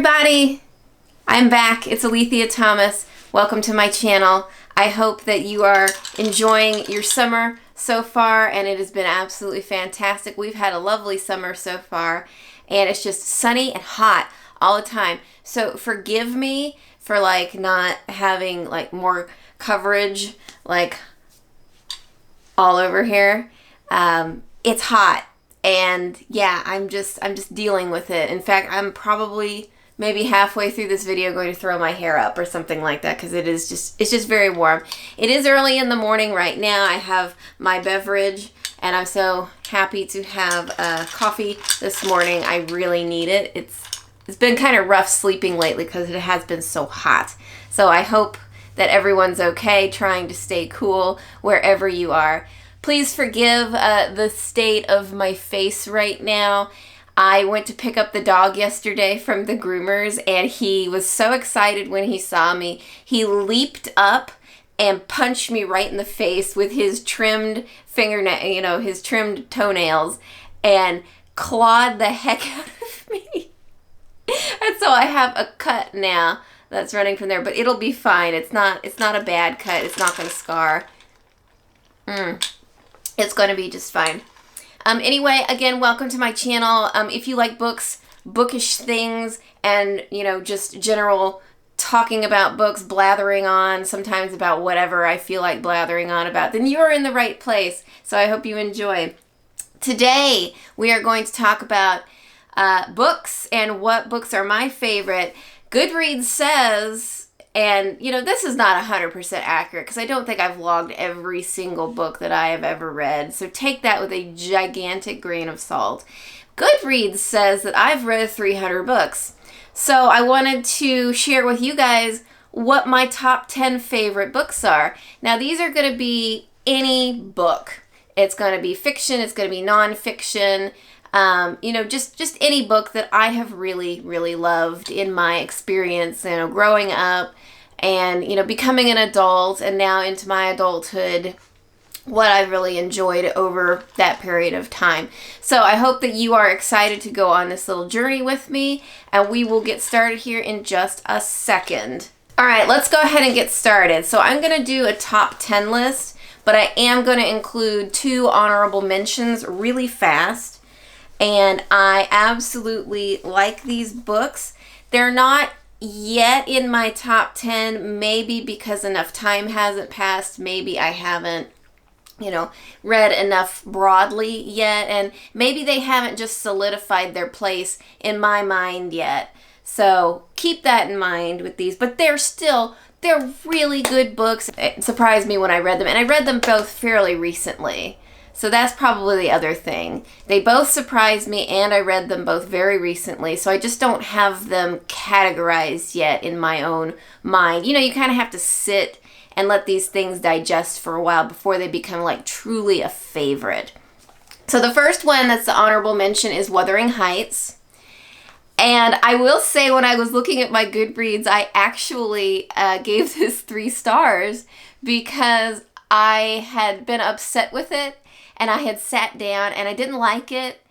everybody! I'm back. It's Alethea Thomas. Welcome to my channel. I hope that you are enjoying your summer so far, and it has been absolutely fantastic. We've had a lovely summer so far, and it's just sunny and hot all the time. So forgive me for not having more coverage all over here. It's hot. And yeah, I'm just dealing with it. In fact, I'm probably maybe halfway through this video going to throw my hair up or something like that because it's just very warm. It is early in the morning right now. I have my beverage and I'm so happy to have coffee this morning. I really need it. It's been kind of rough sleeping lately because it has been so hot. So I hope that everyone's okay, trying to stay cool wherever you are. Please forgive the state of my face right now. I went to pick up the dog yesterday from the groomers, and he was so excited when he saw me. He leaped up and punched me right in the face with his trimmed fingernail, his trimmed toenails, and clawed the heck out of me. And so I have a cut now that's running from there, but it'll be fine. It's not a bad cut. It's not going to scar. It's going to be just fine. Anyway, again, welcome to my channel. If you like books, bookish things, and, just general talking about books, blathering on, sometimes about whatever I feel like blathering on about, then you're in the right place. So I hope you enjoy. Today, we are going to talk about books and what books are my favorite. GoodReads says... And, this is not 100% accurate because I don't think I've logged every single book that I have ever read. So take that with a gigantic grain of salt. GoodReads says that I've read 300 books. So I wanted to share with you guys what my top 10 favorite books are. Now, these are going to be any book. It's going to be fiction. It's going to be nonfiction. Just any book that I have really, really loved in my experience, growing up and, becoming an adult and now into my adulthood, what I've really enjoyed over that period of time. So I hope that you are excited to go on this little journey with me, and we will get started here in just a second. All right, let's go ahead and get started. So I'm going to do a top 10 list, but I am going to include 2 honorable mentions really fast. And I absolutely like these books. They're not yet in my top 10, maybe because enough time hasn't passed. Maybe I haven't, read enough broadly yet. And maybe they haven't just solidified their place in my mind yet. So keep that in mind with these. But they're really good books. It surprised me when I read them. And I read them both fairly recently. So that's probably the other thing. They both surprised me, and I read them both very recently, so I just don't have them categorized yet in my own mind. You kind of have to sit and let these things digest for a while before they become truly a favorite. So the first one that's the honorable mention is Wuthering Heights. And I will say, when I was looking at my GoodReads, I actually gave this 3 stars because I had been upset with it. And I had sat down and I didn't like it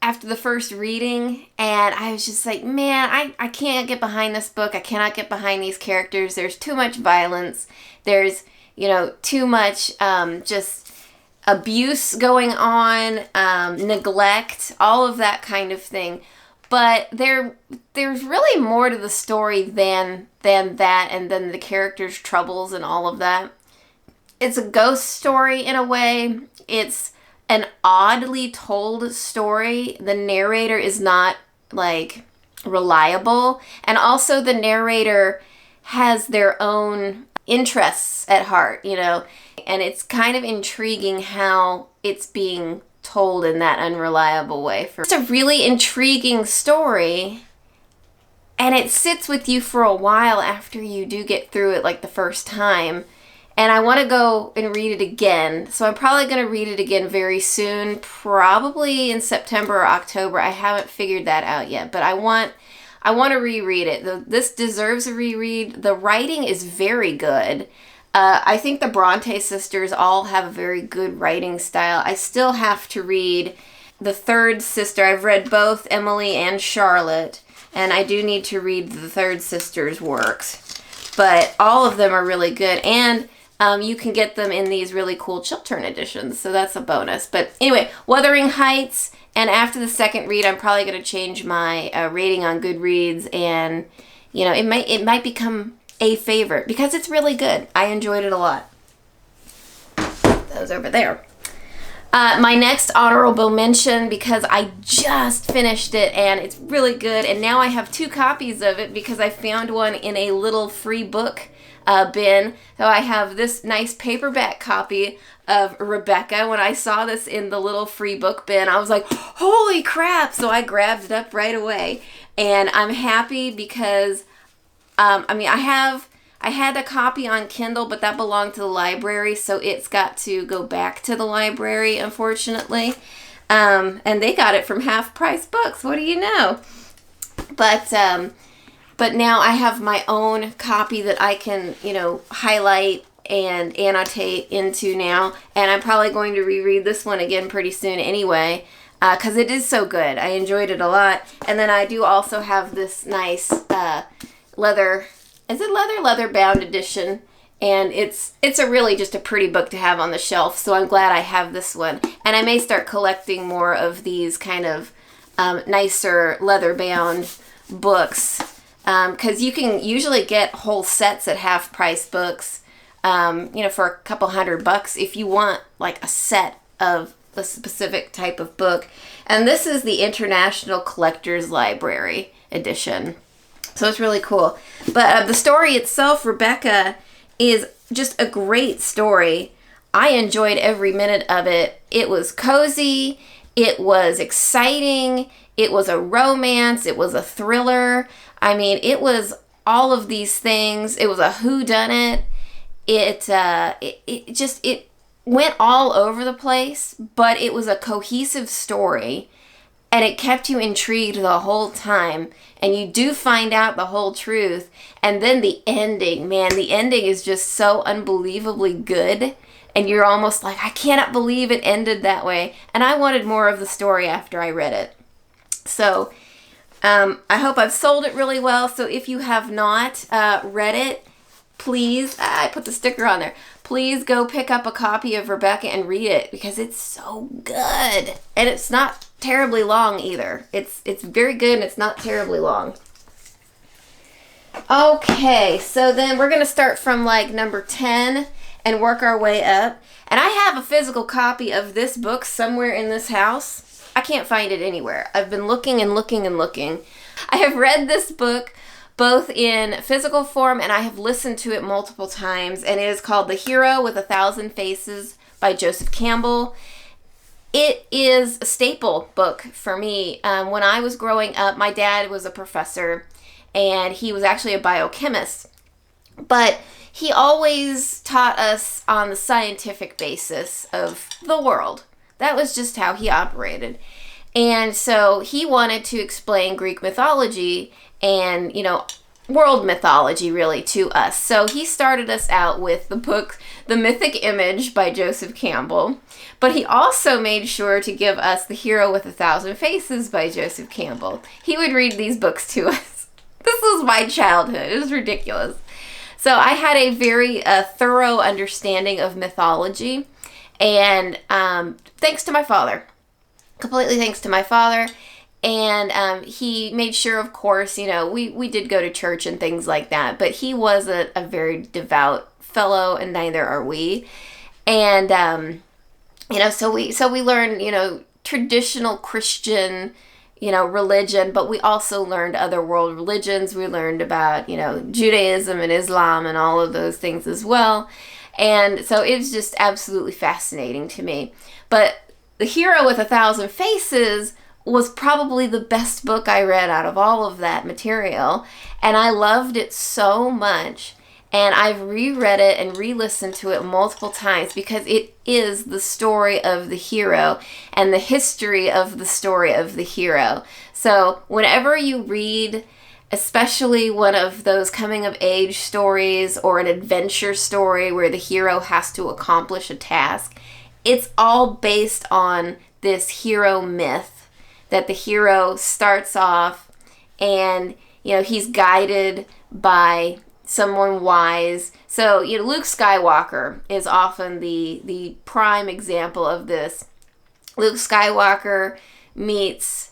after the first reading. And I was just like, man, I can't get behind this book. I cannot get behind these characters. There's too much violence. There's, too much just abuse going on, neglect, all of that kind of thing. But there's really more to the story than that, and then the characters' troubles and all of that. It's a ghost story in a way. It's an oddly told story. The narrator is not reliable. And also the narrator has their own interests at heart, and it's kind of intriguing how it's being told in that unreliable way. It's a really intriguing story, and it sits with you for a while after you do get through it the first time. And I want to go and read it again. So I'm probably going to read it again very soon, probably in September or October. I haven't figured that out yet, but I want to reread it. This deserves a reread. The writing is very good. I think the Bronte sisters all have a very good writing style. I still have to read the third sister. I've read both Emily and Charlotte. and I do need to read the third sister's works. But all of them are really good, and you can get them in these really cool Chiltern editions, so that's a bonus. But anyway, Wuthering Heights, and after the second read, I'm probably going to change my rating on GoodReads, and you know, it might become a favorite because it's really good. I enjoyed it a lot. Those over there. My next honorable mention, because I just finished it and it's really good, and now I have 2 copies of it because I found one in a little free book bin. So I have this nice paperback copy of Rebecca. When I saw this in the little free book bin, I was like, holy crap! So I grabbed it up right away, and I'm happy because I mean, I had a copy on Kindle, but that belonged to the library, so it's got to go back to the library, unfortunately. And they got it from Half Price Books. What do you know? But now I have my own copy that I can, you know, highlight and annotate into now. And I'm probably going to reread this one again pretty soon anyway, because it is so good. I enjoyed it a lot. And then I do also have this nice leather bound edition, and it's a really just a pretty book to have on the shelf, so I'm glad I have this one. And I may start collecting more of these kind of nicer leather bound books, because you can usually get whole sets at Half Price Books, you know, for a couple $100 if you want like a set of a specific type of book. And this is the International Collectors Library edition. So it's really cool. But the story itself, Rebecca, is just a great story. I enjoyed every minute of it. It was cozy. It was exciting. It was a romance. It was a thriller. I mean, it was all of these things. It was a whodunit. It went all over the place, but it was a cohesive story. And it kept you intrigued the whole time. And you do find out the whole truth. And then the ending, man, the ending is just so unbelievably good. And you're almost like, I cannot believe it ended that way. And I wanted more of the story after I read it. So I hope I've sold it really well. So if you have not read it, please, I put the sticker on there. Please go pick up a copy of Rebecca and read it, because it's so good. And it's not terribly long either. It's very good, and it's not terribly long. Okay, so then we're going to start from like number 10 and work our way up. And I have a physical copy of this book somewhere in this house. I can't find it anywhere. I've been looking and looking and looking. I have read this book both in physical form, and I have listened to it multiple times, and it is called The Hero with 1,000 Faces by Joseph Campbell. It is a staple book for me. When I was growing up, my dad was a professor, and he was actually a biochemist, but he always taught us on the scientific basis of the world. That was just how he operated. And so he wanted to explain Greek mythology and, you know, world mythology really to us. So he started us out with the book The Mythic Image by Joseph Campbell, but he also made sure to give us The Hero with 1,000 Faces by Joseph Campbell. He would read these books to us. This was my childhood. It was ridiculous. So I had a very thorough understanding of mythology, and thanks to my father. Completely thanks to my father. And he made sure, of course, you know, we did go to church and things like that, but he wasn't a very devout fellow, and neither are we. And, you know, so we learned, you know, traditional Christian, you know, religion, but we also learned other world religions. We learned about, you know, Judaism and Islam and all of those things as well. And so it was just absolutely fascinating to me. But The Hero with 1,000 Faces was probably the best book I read out of all of that material, and I loved it so much, and I've reread it and re-listened to it multiple times because it is the story of the hero and the history of the story of the hero. So whenever you read, especially one of those coming-of-age stories or an adventure story where the hero has to accomplish a task, it's all based on this hero myth that the hero starts off and, he's guided by someone wise. So, Luke Skywalker is often the prime example of this. Luke Skywalker meets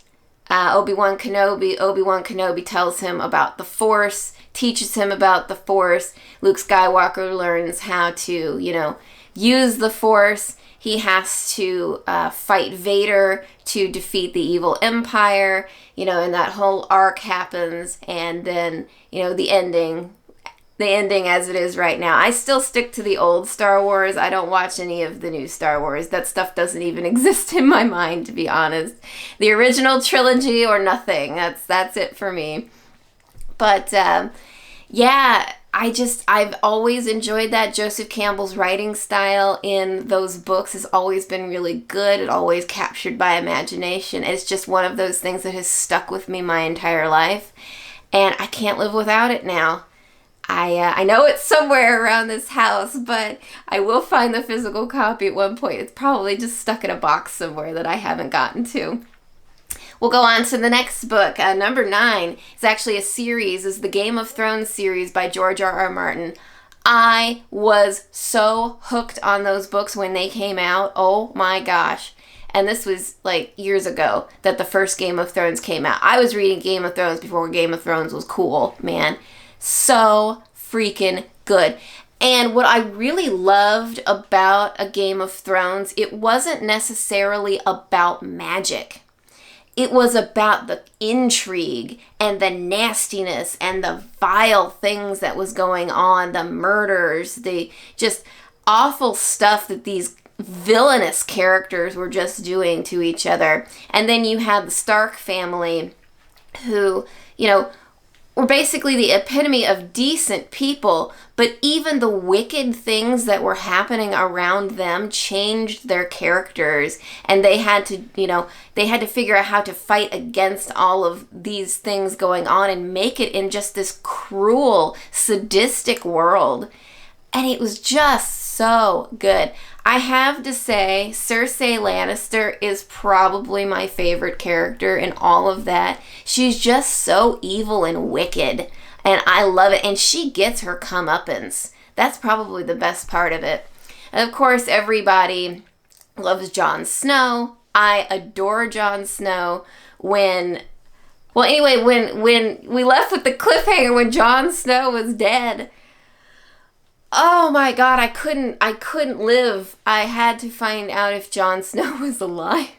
Obi-Wan Kenobi. Obi-Wan Kenobi tells him about the Force, teaches him about the Force. Luke Skywalker learns how to, use the Force. He has to fight Vader to defeat the evil Empire, and that whole arc happens, and then, the ending as it is right now. I still stick to the old Star Wars. I don't watch any of the new Star Wars. That stuff doesn't even exist in my mind, to be honest. The original trilogy or nothing. That's it for me. But yeah, I've always enjoyed that. Joseph Campbell's writing style in those books has always been really good. It always captured my imagination. It's just one of those things that has stuck with me my entire life, and I can't live without it now. I know it's somewhere around this house, but I will find the physical copy at one point. It's probably just stuck in a box somewhere that I haven't gotten to. We'll go on to the next book. Number 9 is actually a series. It's the Game of Thrones series by George R.R. Martin. I was so hooked on those books when they came out. Oh my gosh. And this was like years ago that the first Game of Thrones came out. I was reading Game of Thrones before Game of Thrones was cool, man. So freaking good. And what I really loved about A Game of Thrones, it wasn't necessarily about magic. It was about the intrigue and the nastiness and the vile things that was going on, the murders, the just awful stuff that these villainous characters were just doing to each other. And then you had the Stark family who, were basically the epitome of decent people, but even the wicked things that were happening around them changed their characters, and they had to figure out how to fight against all of these things going on and make it in just this cruel, sadistic world. And it was just so good. I have to say, Cersei Lannister is probably my favorite character in all of that. She's just so evil and wicked, and I love it. And she gets her comeuppance. That's probably the best part of it. And of course, everybody loves Jon Snow. I adore Jon Snow. When we left with the cliffhanger when Jon Snow was dead, oh my God, I couldn't live. I had to find out if Jon Snow was alive.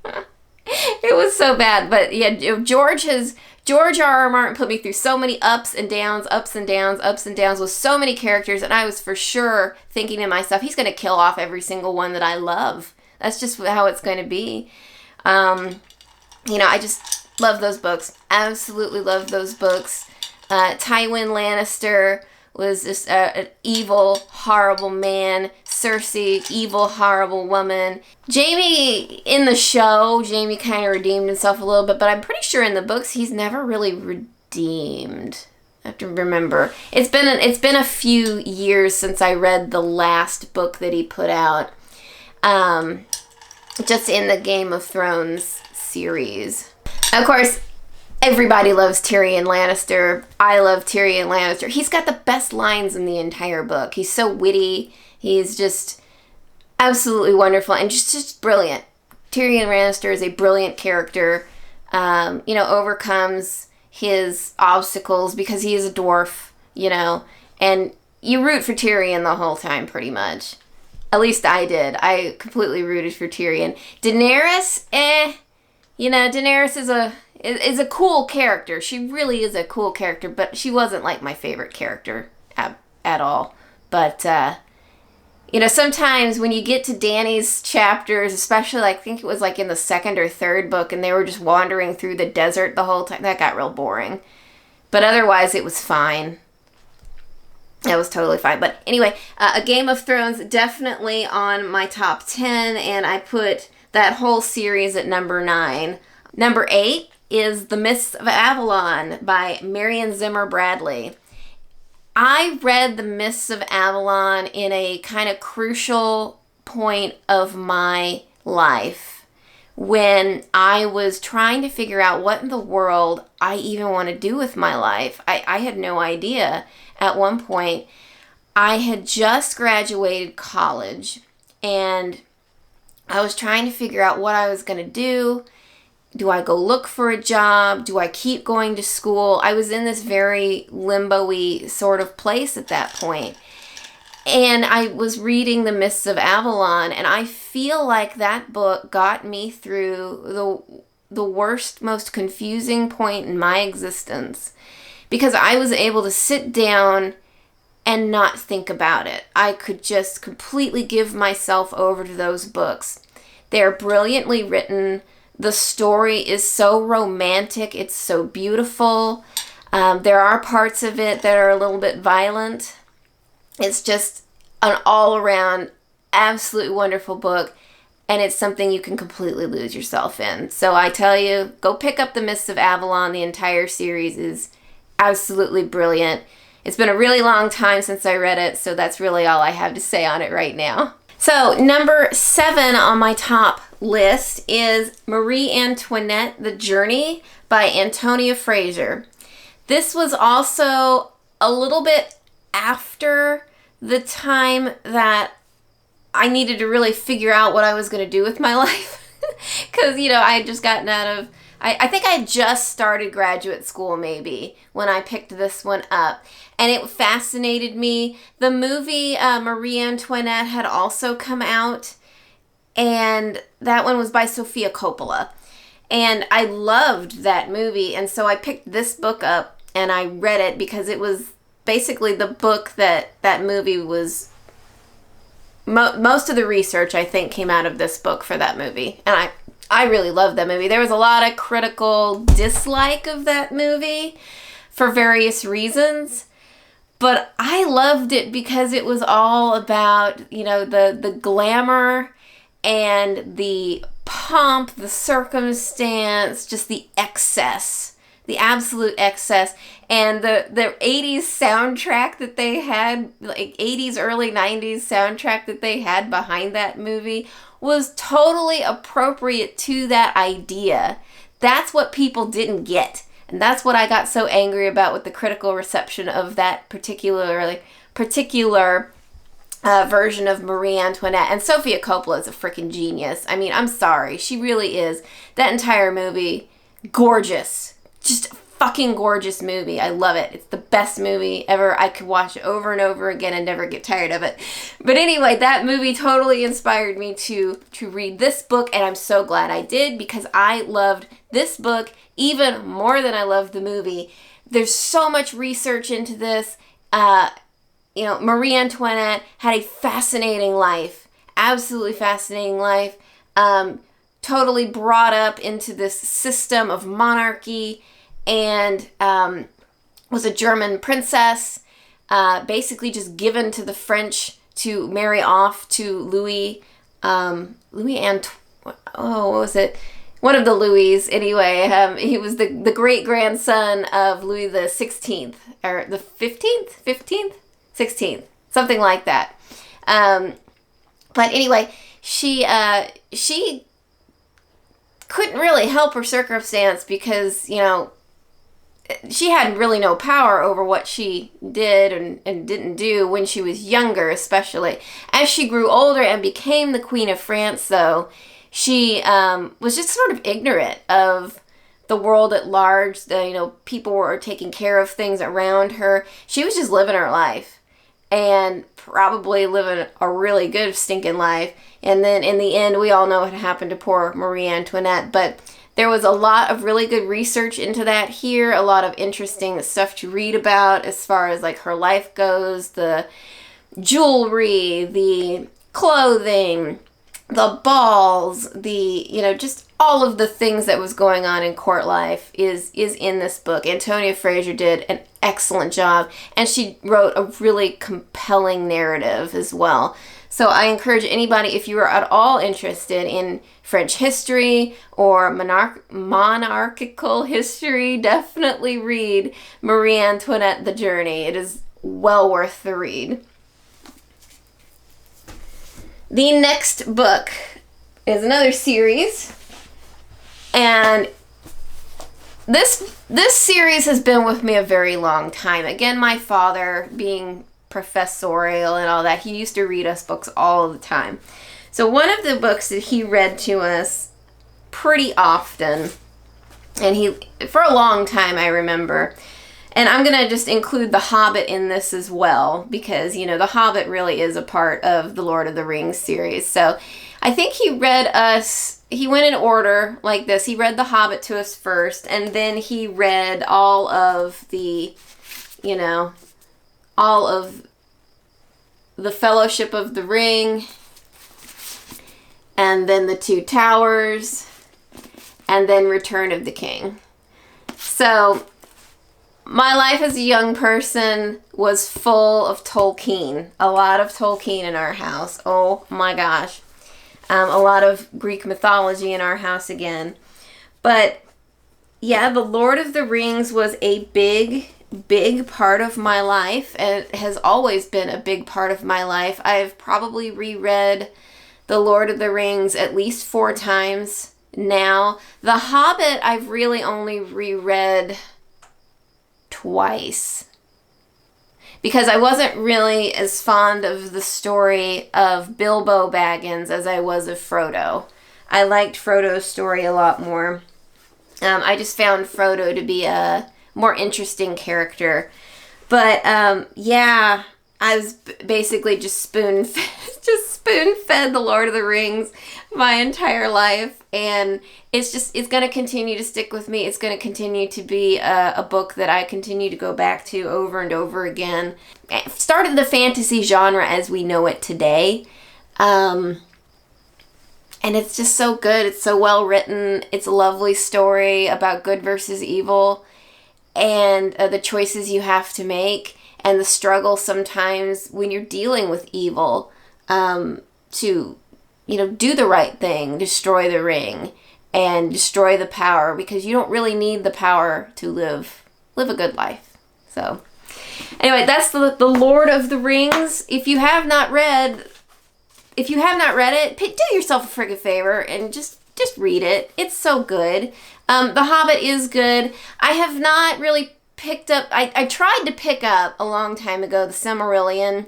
It was so bad. But yeah, George R.R. Martin put me through so many ups and downs with so many characters, and I was for sure thinking to myself, he's going to kill off every single one that I love. That's just how it's going to be. I just love those books. Absolutely love those books. Tywin Lannister was just an evil, horrible man. Cersei, evil, horrible woman. Jaime, in the show, Jaime kind of redeemed himself a little bit, but I'm pretty sure in the books he's never really redeemed. I have to remember. It's been a few years since I read the last book that he put out. Just in the Game of Thrones series. Of course, everybody loves Tyrion Lannister. I love Tyrion Lannister. He's got the best lines in the entire book. He's so witty. He's just absolutely wonderful and just brilliant. Tyrion Lannister is a brilliant character. Overcomes his obstacles because he is a dwarf, and you root for Tyrion the whole time pretty much. At least I did. I completely rooted for Tyrion. Daenerys, Daenerys is a cool character. She really is a cool character, but she wasn't like my favorite character at all. But, sometimes when you get to Dany's chapters, especially I think it was like in the second or third book, and they were just wandering through the desert the whole time, that got real boring. But otherwise, it was fine. That was totally fine. But anyway, A Game of Thrones, definitely on my top 10, and I put that whole series at number 9. Number 8 is The Mists of Avalon by Marion Zimmer Bradley. I read The Mists of Avalon in a kind of crucial point of my life when I was trying to figure out what in the world I even want to do with my life. I had no idea at one point. I had just graduated college, and I was trying to figure out what I was going to do. Do I go look for a job? Do I keep going to school? I was in this very limbo-y sort of place at that point. And I was reading The Mists of Avalon, and I feel like that book got me through the worst, most confusing point in my existence, because I was able to sit down and not think about it. I could just completely give myself over to those books. They're brilliantly written. The story is so romantic. It's so beautiful. There are parts of it that are a little bit violent. It's just an all-around absolutely wonderful book, and it's something you can completely lose yourself in. So I tell you, go pick up The Mists of Avalon. The entire series is absolutely brilliant. It's been a really long time since I read it, so that's really all I have to say on it right now. So number 7 on my top list is Marie Antoinette, The Journey by Antonia Fraser. This was also a little bit after the time that I needed to really figure out what I was going to do with my life. Because, I had just gotten out of, I think I had just started graduate school maybe when I picked this one up. And it fascinated me. The movie Marie Antoinette had also come out, and that one was by Sofia Coppola. And I loved that movie, and so I picked this book up and I read it because it was basically the book that movie was. Most of the research, I think, came out of this book for that movie. And I really loved that movie. There was a lot of critical dislike of that movie for various reasons. But I loved it because it was all about, the glamour and the pomp, the circumstance, just the excess, the absolute excess. And the 80s soundtrack that they had, like 80s, early 90s soundtrack that they had behind that movie was totally appropriate to that idea. That's what people didn't get. And that's what I got so angry about with the critical reception of that particular version of Marie Antoinette. And Sofia Coppola is a freaking genius. I mean, I'm sorry. She really is. That entire movie, gorgeous. Just a fucking gorgeous movie. I love it. It's the best movie ever. I could watch it over and over again and never get tired of it. But anyway, that movie totally inspired me to read this book, and I'm so glad I did, because I loved this book even more than I loved the movie. There's so much research into this. Marie Antoinette had a fascinating life, absolutely fascinating life, totally brought up into this system of monarchy, and was a German princess, basically just given to the French to marry off to Louis what was it? One of the Louis, anyway. He was the great-grandson of Louis the 16th, or the 15th? 16th, something like that. But anyway, she couldn't really help her circumstance because, she had really no power over what she did and didn't do when she was younger, especially. As she grew older and became the Queen of France, though, she was just sort of ignorant of the world at large. People were taking care of things around her. She was just living her life, and probably living a really good stinking life. And then in the end, we all know what happened to poor Marie Antoinette. But there was a lot of really good research into that here, a lot of interesting stuff to read about as far as like her life goes, the jewelry, the clothing, the balls, just all of the things that was going on in court life is in this book. Antonia Fraser did an excellent job, and she wrote a really compelling narrative as well. So I encourage anybody, if you are at all interested in French history or monarchical history, definitely read Marie Antoinette, The Journey. It is well worth the read. The next book is another series, And this series has been with me a very long time. Again, my father, being professorial and all that, he used to read us books all the time. So one of the books that he read to us pretty often, and he, for a long time, I remember, and I'm going to just include The Hobbit in this as well, because, you know, The Hobbit really is a part of the Lord of the Rings series. So I think he went in order like this. He read The Hobbit to us first, and then he read all of the Fellowship of the Ring, and then The Two Towers, and then Return of the King. So my life as a young person was full of Tolkien. A lot of Tolkien in our house. Oh my gosh. A lot of Greek mythology in our house again. But yeah, the Lord of the Rings was a big part of my life, and it has always been a big part of my life. I've probably reread The Lord of the Rings at least 4 times now. The Hobbit I've really only reread twice, because I wasn't really as fond of the story of Bilbo Baggins as I was of Frodo. I liked Frodo's story a lot more. I just found Frodo to be a more interesting character. But yeah, I was basically just spoon-fed The Lord of the Rings my entire life, and it's going to continue to stick with me. It's going to continue to be a book that I continue to go back to over and over again. It started the fantasy genre as we know it today, and it's just so good. It's so well written. It's a lovely story about good versus evil, and the choices you have to make, and the struggle sometimes when you're dealing with evil, to, do the right thing, destroy the ring, and destroy the power, because you don't really need the power to live a good life. So anyway, that's the Lord of the Rings. If you have not read it, do yourself a friggin' favor and just read it. It's so good. The Hobbit is good. I have not really picked up, I tried to pick up a long time ago the Silmarillion,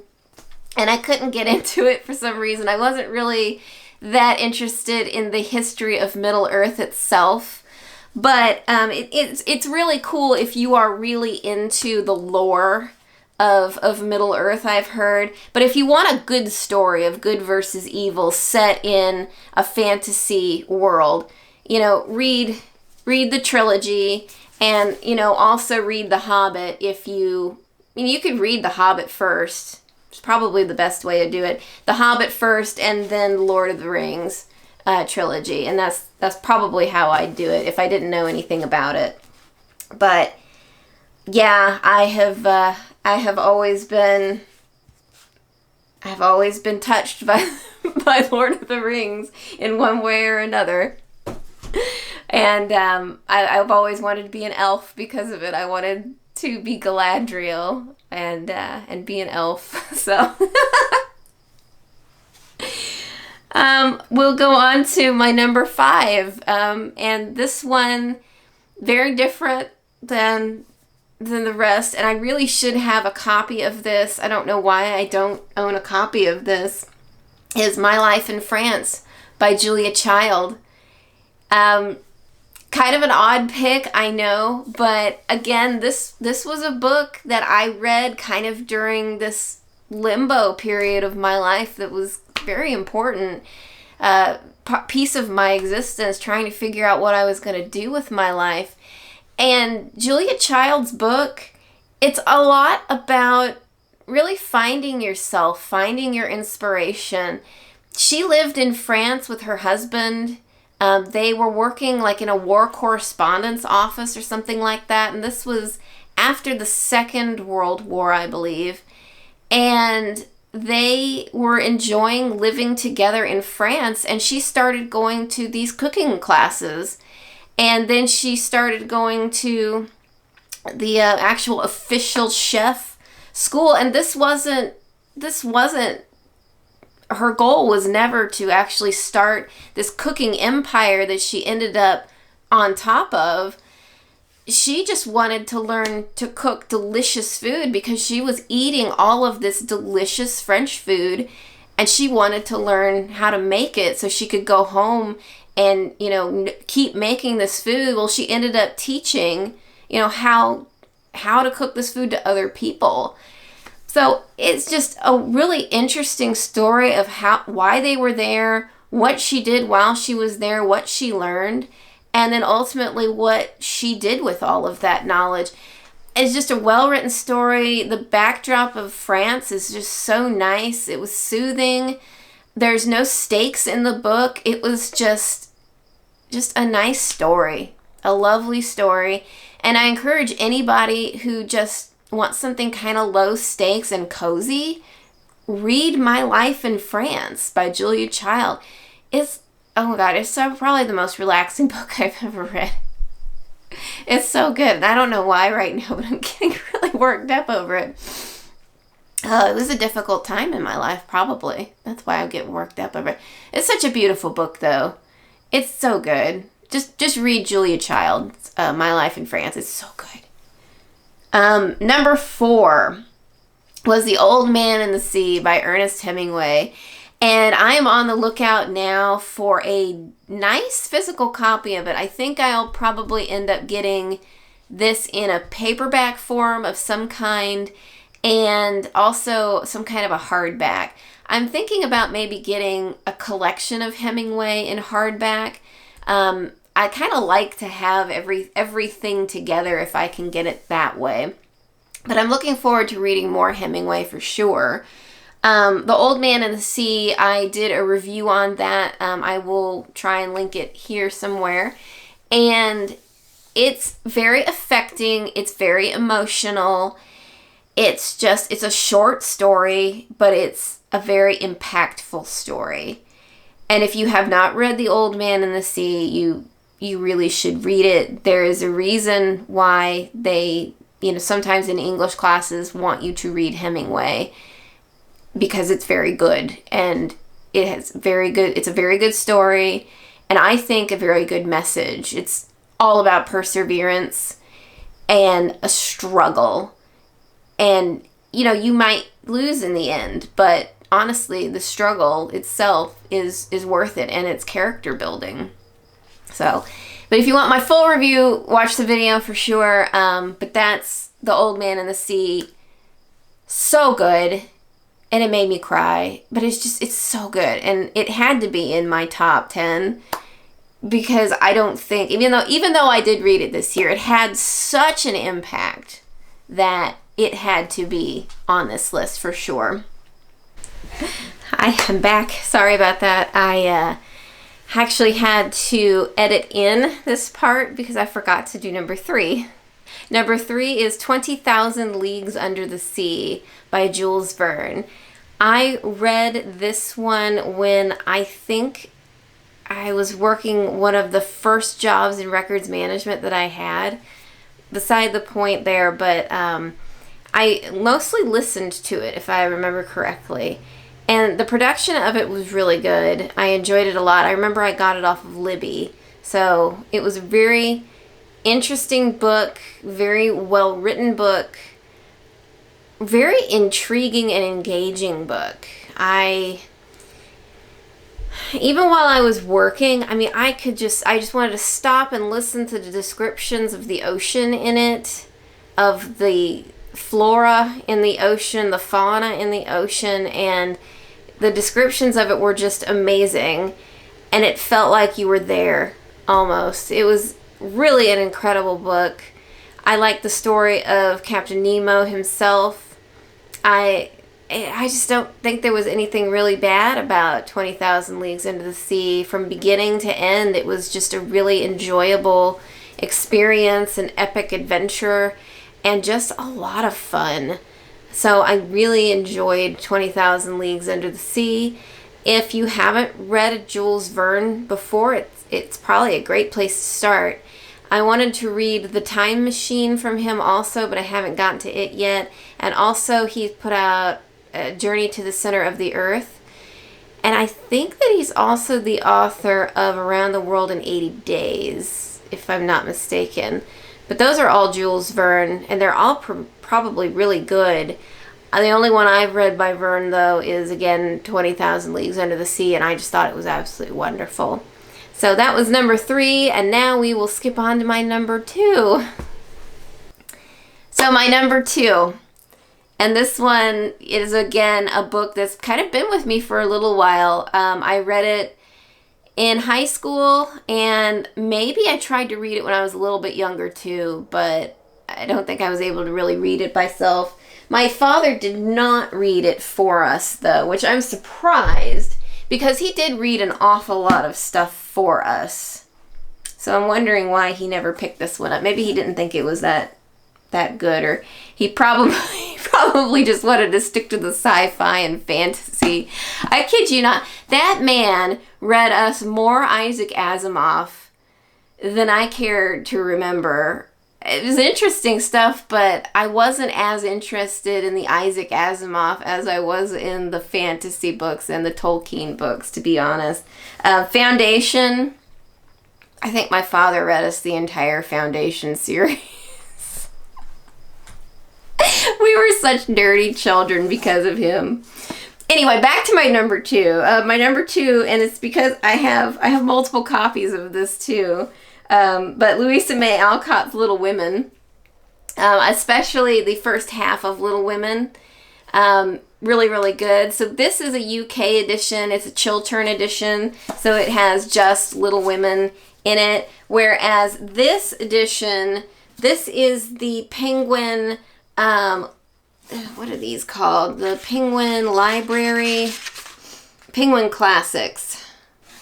and I couldn't get into it for some reason. I wasn't really that interested in the history of Middle-earth itself. But it's really cool if you are really into the lore of Middle-earth, I've heard. But if you want a good story of good versus evil set in a fantasy world, read the trilogy, and, also read The Hobbit. You could read The Hobbit first. It's probably the best way to do it. The Hobbit first, and then Lord of the Rings trilogy. And that's probably how I'd do it if I didn't know anything about it. But yeah, I have always been touched by Lord of the Rings in one way or another. And I've always wanted to be an elf because of it. I wanted to be Galadriel and be an elf. So we'll go on to my number 5. And this one, very different than the rest. And I really should have a copy of this. I don't know why I don't own a copy of this. Is My Life in France by Julia Child. Kind of an odd pick, I know, but again, this was a book that I read kind of during this limbo period of my life that was very important piece of my existence, trying to figure out what I was going to do with my life. And Julia Child's book, it's a lot about really finding yourself, finding your inspiration. She lived in France with her husband. They were working like in a war correspondence office or something like that. And this was after the Second World War, I believe. And they were enjoying living together in France. And she started going to these cooking classes. And then she started going to the actual official chef school. And this wasn't, her goal was never to actually start this cooking empire that she ended up on top of, she just wanted to learn to cook delicious food because she was eating all of this delicious French food, and she wanted to learn how to make it so she could go home and, you know, keep making this food. Well, she ended up teaching, you know, how to cook this food to other people. So it's just a really interesting story of why they were there, what she did while she was there, what she learned, and then ultimately what she did with all of that knowledge. It's just a well-written story. The backdrop of France is just so nice. It was soothing. There's no stakes in the book. It was just a nice story, a lovely story. And I encourage anybody who just wants something kind of low stakes and cozy, read My Life in France by Julia Child. Oh my God, it's probably the most relaxing book I've ever read. It's so good. And I don't know why right now, but I'm getting really worked up over it. It was a difficult time in my life, probably. That's why I get worked up over it. It's such a beautiful book, though. It's so good. Just read Julia Child's My Life in France. It's so good. Number 4 was The Old Man and the Sea by Ernest Hemingway. And I am on the lookout now for a nice physical copy of it. I think I'll probably end up getting this in a paperback form of some kind, and also some kind of a hardback. I'm thinking about maybe getting a collection of Hemingway in hardback. I kind of like to have everything together if I can get it that way. But I'm looking forward to reading more Hemingway for sure. The Old Man and the Sea, I did a review on that. I will try and link it here somewhere. And it's very affecting. It's very emotional. It's a short story, but it's a very impactful story. And if you have not read The Old Man and the Sea, you really should read it. There is a reason why they, sometimes in English classes want you to read Hemingway, because it's very good, and it's a very good story, and I think a very good message. It's all about perseverance and a struggle, and you might lose in the end, but honestly the struggle itself is worth it, and it's character building. So, but if you want my full review, watch the video for sure. But that's The Old Man and the Sea. So good. And it made me cry, but it's so good. And it had to be in my top 10, because I don't think, even though I did read it this year, it had such an impact that it had to be on this list for sure. I am back. Sorry about that. I actually had to edit in this part because I forgot to do number 3. Number 3 is 20,000 Leagues Under the Sea by Jules Verne. I read this one when I think I was working one of the first jobs in records management that I had. Beside the point there, but I mostly listened to it, if I remember correctly. And the production of it was really good. I enjoyed it a lot. I remember I got it off of Libby. So it was a very interesting book, very well-written book, very intriguing and engaging book. Even while I was working, I just wanted to stop and listen to the descriptions of the ocean in it, of the flora in the ocean, the fauna in the ocean, and the descriptions of it were just amazing, and it felt like you were there almost. It was really an incredible book. I like the story of Captain Nemo himself. I just don't think there was anything really bad about 20,000 Leagues Under the Sea. From beginning to end, it was just a really enjoyable experience, an epic adventure, and just a lot of fun. So I really enjoyed 20,000 Leagues Under the Sea. If you haven't read Jules Verne before, it's probably a great place to start. I wanted to read The Time Machine from him also, but I haven't gotten to it yet. And also he's put out A Journey to the Center of the Earth. And I think that he's also the author of Around the World in 80 Days. if I'm not mistaken. But those are all Jules Verne, and they're all probably really good. The only one I've read by Verne, though, is, again, 20,000 Leagues Under the Sea, and I just thought it was absolutely wonderful. So that was number 3, and now we will skip on to my number 2. So my number 2, and this one is, again, a book that's kind of been with me for a little while. I read it in high school, and maybe I tried to read it when I was a little bit younger, too, but I don't think I was able to really read it myself. My father did not read it for us, though, which I'm surprised, because he did read an awful lot of stuff for us. So I'm wondering why he never picked this one up. Maybe he didn't think it was that good, or he probably just wanted to stick to the sci-fi and fantasy. I kid you not. That man read us more Isaac Asimov than I cared to remember. It was interesting stuff, but I wasn't as interested in the Isaac Asimov as I was in the fantasy books and the Tolkien books, to be honest. Foundation, I think my father read us the entire Foundation series. We were such nerdy children because of him. Anyway, back to my number 2. My number 2, and it's because I have multiple copies of this too. But Louisa May Alcott's Little Women, especially the first half of Little Women, really, really good. So this is a UK edition. It's a Chiltern edition, so it has just Little Women in it. Whereas this edition, this is the Penguin, what are these called? The Penguin Library, Penguin Classics.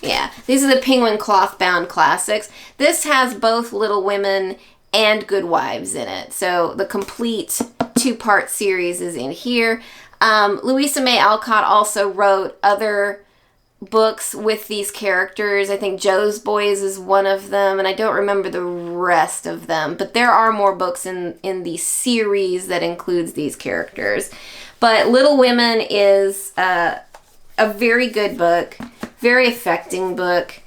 Yeah, these are the Penguin cloth-bound classics. This has both Little Women and Good Wives in it. So the complete 2-part series is in here. Louisa May Alcott also wrote other books with these characters. I think Joe's Boys is one of them, and I don't remember the rest of them. But there are more books in the series that includes these characters. But Little Women is a very good book. Very affecting book.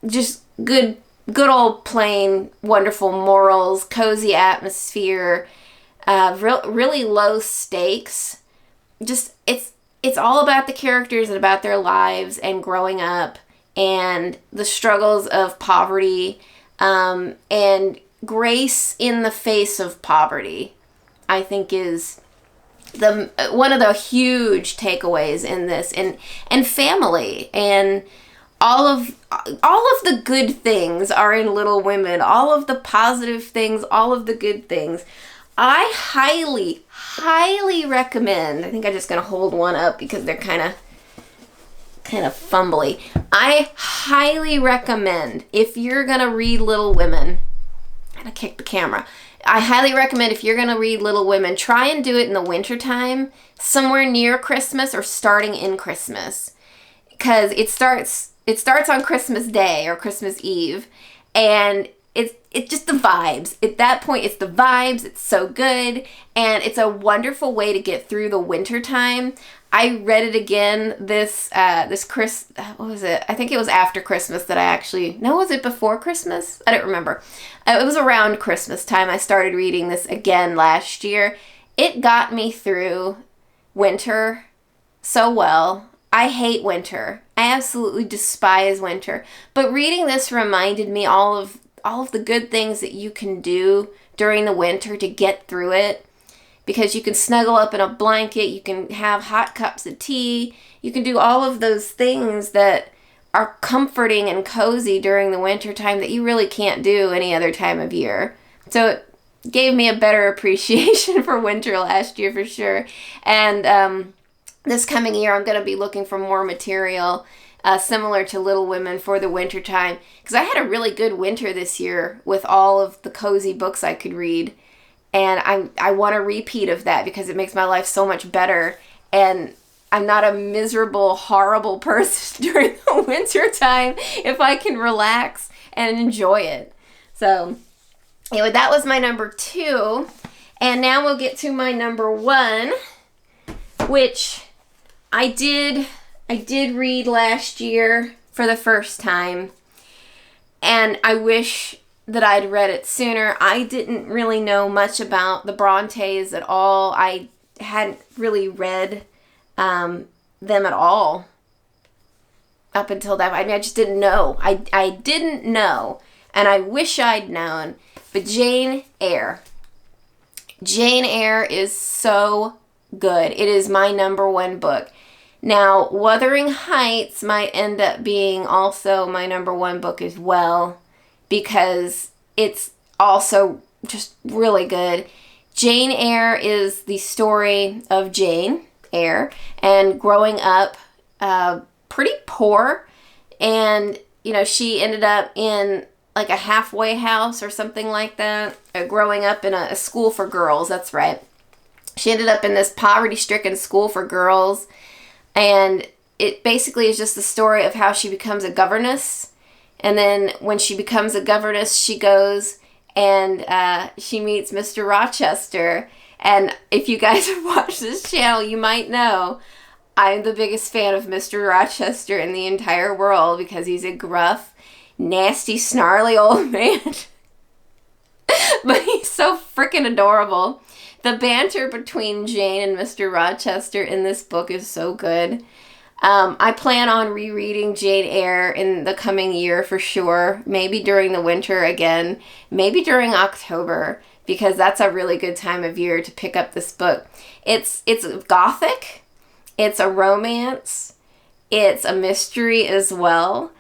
Just good old plain wonderful morals, cozy atmosphere, really low stakes. Just it's all about the characters and about their lives and growing up and the struggles of poverty, and grace in the face of poverty, I think is one of the huge takeaways in this, and family, and all of the good things are in Little Women, all of the positive things, all of the good things. I highly recommend. I think I'm just gonna hold one up because they're kind of fumbly. I highly recommend, if you're gonna read Little Women, I'm gonna kick the camera. I highly recommend, if you're going to read Little Women, try and do it in the wintertime, somewhere near Christmas or starting in Christmas. Because it starts on Christmas Day or Christmas Eve, and it's just the vibes. At that point, it's the vibes. It's so good, and it's a wonderful way to get through the wintertime. I read it again what was it? I think it was after Christmas that was it before Christmas? I don't remember. It was around Christmas time. I started reading this again last year. It got me through winter so well. I hate winter. I absolutely despise winter. But reading this reminded me all of the good things that you can do during the winter to get through it. Because you can snuggle up in a blanket, you can have hot cups of tea, you can do all of those things that are comforting and cozy during the winter time that you really can't do any other time of year. So it gave me a better appreciation for winter last year for sure. And this coming year, I'm going to be looking for more material similar to Little Women for the winter time. Because I had a really good winter this year with all of the cozy books I could read. And I want a repeat of that because it makes my life so much better. And I'm not a miserable, horrible person during the winter time if I can relax and enjoy it. So anyway, that was my number 2. And now we'll get to my number 1, which I did read last year for the first time. And I wish that I'd read it sooner. I didn't really know much about the Brontes at all. I hadn't really read them at all up until that. I mean, I just didn't know. I didn't know, and I wish I'd known. But Jane Eyre. Jane Eyre is so good. It is my #1 book. Now, Wuthering Heights might end up being also my #1 book as well, because it's also just really good. Jane Eyre is the story of Jane Eyre and growing up pretty poor, and she ended up in like a halfway house or something like that, growing up in a school for girls. That's right. She ended up in this poverty-stricken school for girls, and it basically is just the story of how she becomes a governess. And then when she becomes a governess, she goes and she meets Mr. Rochester. And if you guys have watched this channel, you might know I'm the biggest fan of Mr. Rochester in the entire world, because he's a gruff, nasty, snarly old man. But he's so freaking adorable. The banter between Jane and Mr. Rochester in this book is so good. I plan on rereading Jane Eyre in the coming year for sure. Maybe during the winter again. Maybe during October, because that's a really good time of year to pick up this book. It's gothic. It's a romance. It's a mystery as well.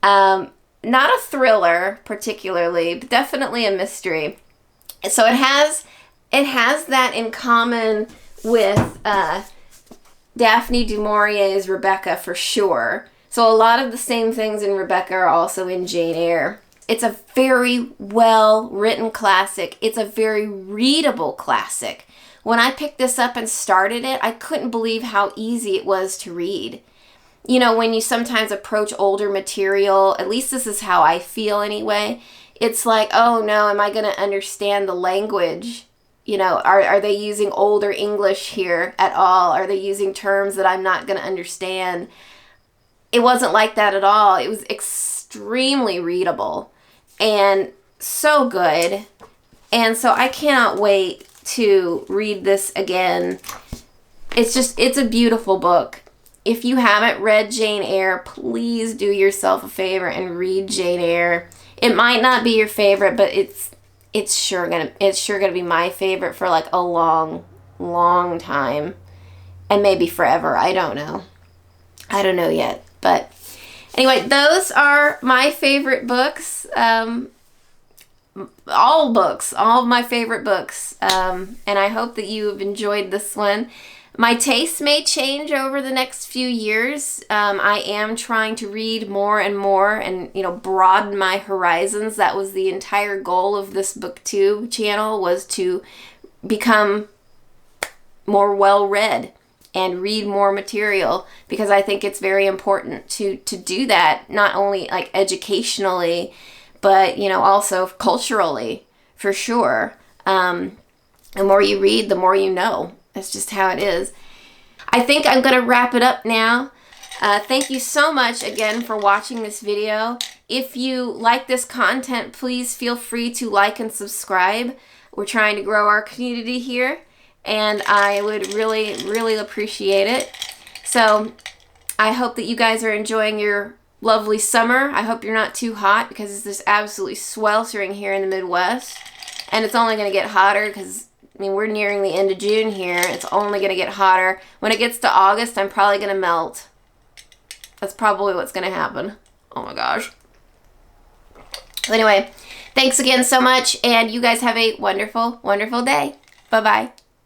Not a thriller particularly, but definitely a mystery. So it has that in common with Daphne du Maurier's Rebecca for sure. So a lot of the same things in Rebecca are also in Jane Eyre. It's a very well written classic. It's a very readable classic. When I picked this up and started it, I couldn't believe how easy it was to read. When you sometimes approach older material, at least this is how I feel anyway, it's like, oh no, am I going to understand the language? Are they using older English here at all? Are they using terms that I'm not going to understand? It wasn't like that at all. It was extremely readable and so good. And so I cannot wait to read this again. It's a beautiful book. If you haven't read Jane Eyre, please do yourself a favor and read Jane Eyre. It might not be your favorite, but it's sure gonna be my favorite for like a long, long time, and maybe forever. I don't know yet. But anyway, those are my favorite books. All of my favorite books. And I hope that you have enjoyed this one. My tastes may change over the next few years. I am trying to read more and more and, broaden my horizons. That was the entire goal of this BookTube channel, was to become more well-read and read more material, because I think it's very important to do that, not only like educationally, but, also culturally, for sure. The more you read, the more you know. That's just how it is. I think I'm going to wrap it up now. Thank you so much again for watching this video. If you like this content, please feel free to like and subscribe. We're trying to grow our community here, and I would really, really appreciate it. So I hope that you guys are enjoying your lovely summer. I hope you're not too hot, because it's just absolutely sweltering here in the Midwest. And it's only going to get hotter because, we're nearing the end of June here. It's only going to get hotter. When it gets to August, I'm probably going to melt. That's probably what's going to happen. Oh my gosh. Anyway, thanks again so much, and you guys have a wonderful, wonderful day. Bye-bye.